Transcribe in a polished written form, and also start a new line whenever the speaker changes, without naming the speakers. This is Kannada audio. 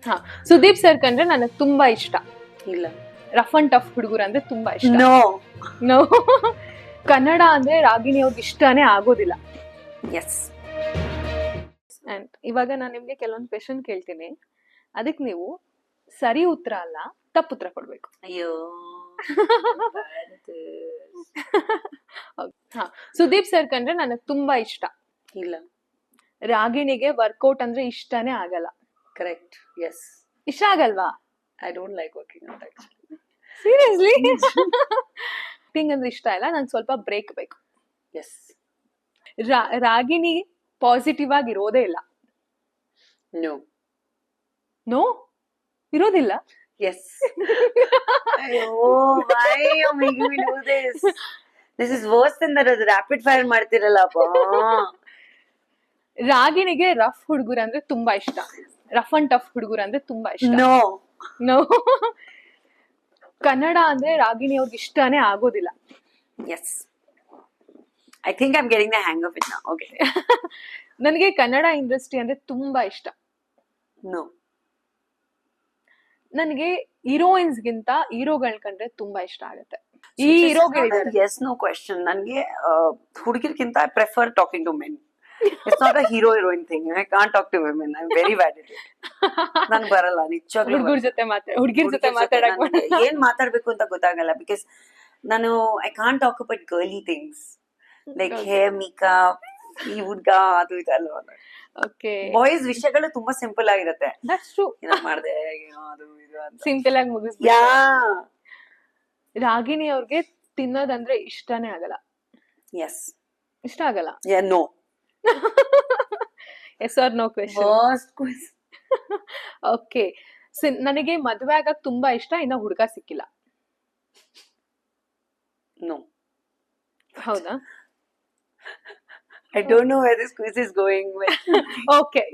ಹಾ, ಸುದೀಪ್ ಸರ್ ಕಂಡ್ರೆ ನನಗೆ ತುಂಬಾ ಇಷ್ಟ.
ಇಲ್ಲ.
ರಫ್ ಅಂಡ್ ಟಫ್ ಹುಡುಗರು ಅಂದ್ರೆ ತುಂಬಾ ಇಷ್ಟ.
ನೋ.
ನೋ. ಕನ್ನಡ ಅಂದ್ರೆ ರಾಗಿಣಿ ಅವ್ರಿಗೆ ಇಷ್ಟನೇ ಆಗೋದಿಲ್ಲ.
ಎಸ್.
ಅಂಡ್ ಇವಾಗ ನಾನು ನಿಮ್ಗೆ ಕೆಲವೊಂದು ಕ್ವೆಶನ್ ಕೇಳ್ತೀನಿ, ಅದಕ್ಕೆ ನೀವು ಸರಿ ಉತ್ತರ ಅಲ್ಲ ತಪ್ಪು ಉತ್ತರ ಕೊಡ್ಬೇಕು.
ಅಯ್ಯೋ.
ಹಾ, ಸುದೀಪ್ ಸರ್ ಕಂಡ್ರೆ ನನಗೆ ತುಂಬಾ ಇಷ್ಟ.
ಇಲ್ಲ.
ರಾಗಿಣಿಗೆ ವರ್ಕೌಟ್ ಅಂದ್ರೆ ಇಷ್ಟನೇ ಆಗಲ್ಲ.
ಕರೆಕ್ಟ್. ಎಸ್.
ಇಷ್ಟ ಆಗಲ್ವಾ?
I don't like working out actually.
Seriously? Working ಅಂದ್ರೆ ಇಷ್ಟ ಇಲ್ಲ, ನಂಗೆ ಸ್ವಲ್ಪ ಬ್ರೇಕ್ ಬೇಕು.
ಎಸ್.
ರಾಗಿಣಿ ಪಾಸಿಟಿವ್ ಆಗಿ ಇರೋದೇ ಇಲ್ಲ.
ನೋ.
ನೋ ಇರೋದಿಲ್ಲ.
ಎಸ್. ಅಯ್ಯೋ, why you making me do this? This is worse than that. Rapid fire ಮಾಡ್ತಿರಲ್ಲಪ್ಪ.
ರಾಗಿಣಿಗೆ ರಫ್ ಹುಡುಗರು ಅಂದ್ರೆ ತುಂಬಾ ಇಷ್ಟ. ರಫ್ ಅಂಡ್ ಟಫ್ ಹುಡುಗರು ಅಂದ್ರೆ ತುಂಬಾ ಇಷ್ಟ.
ನೋ.
ನೋ. ಕನ್ನಡ ಅಂದ್ರೆ ರಾಗಿಣಿ ಅವ್ರಿಗೆ ಇಷ್ಟನೇ ಆಗೋದಿಲ್ಲ.
S. I think I'm getting the hang of it now. Okay.
ನನಗೆ ಕನ್ನಡ ಇಂಡಸ್ಟ್ರಿ ಅಂದ್ರೆ ತುಂಬಾ ಇಷ್ಟ.
No.
ನನಗೆ ಹೀರೋಯಿನ್ಸ್ ಗಿಂತ ಹೀರೋಗಳ್ ಕಂಡ್ರೆ ತುಂಬಾ ಇಷ್ಟ ಆಗುತ್ತೆ. ಈ ಹೀರೋಗಳಿದ್ದಾರೆ.
Yes, no question. ನನಗೆ ಹುಡುಗಿರ್ಕಿಂತ I prefer talking to men. It's not a hero-heroine thing. I can't talk to women. I'm very bad at it. ನಾನು ಬರಲ್ಲ ನಿಜವಾಗ್ಲೂ.
ಹುಡುಗರ ಜೊತೆ ಹುಡುಗಿರ್ ಜೊತೆ ಮಾತಾಡಕ್
ಏನ್ ಮಾತಾಡ್ಬೇಕು ಅಂತ ಗೊತ್ತಾಗಲ್ಲ. ಬಿಕಾಸ್ ನಾನು I can't talk about girly things like hair makeup, ಈ ಹುಡ್ಗ ಅದು ಇದಲ್ಲ.
ಓಕೆ,
ಬಾಯ್ಸ್ ವಿಷಯಗಳು ತುಂಬಾ ಸಿಂಪಲ್ ಆಗಿರುತ್ತೆ.
That's true.
ಏನೋ ಮಾಡ್ದೆ ಅದು ಇದು ಅಂತ
ಸಿಂಪಲ್ ಆಗಿ ಮುಗಿಸ್ಬಿಟ್ಟು.
ಯಾ.
ರಾಗಿಣಿ ಅವ್ರಿಗೆ ತಿನ್ನೋದಂದ್ರೆ ಇಷ್ಟನೇ ಆಗಲ್ಲ.
ಎಸ್.
ಇಷ್ಟ ಆಗಲ್ಲ.
Yeah. No.
Yes or no question.
First question.
Okay, ನನಗೆ ಮದ್ವೆ ಆಗಕ್ ತುಂಬಾ ಇಷ್ಟ, ಇನ್ನ ಹುಡುಗ ಸಿಕ್ಕಿಲ್ಲ.
ನೋ.
ಹೌದಾ?
I don't know where this quiz is going.
Okay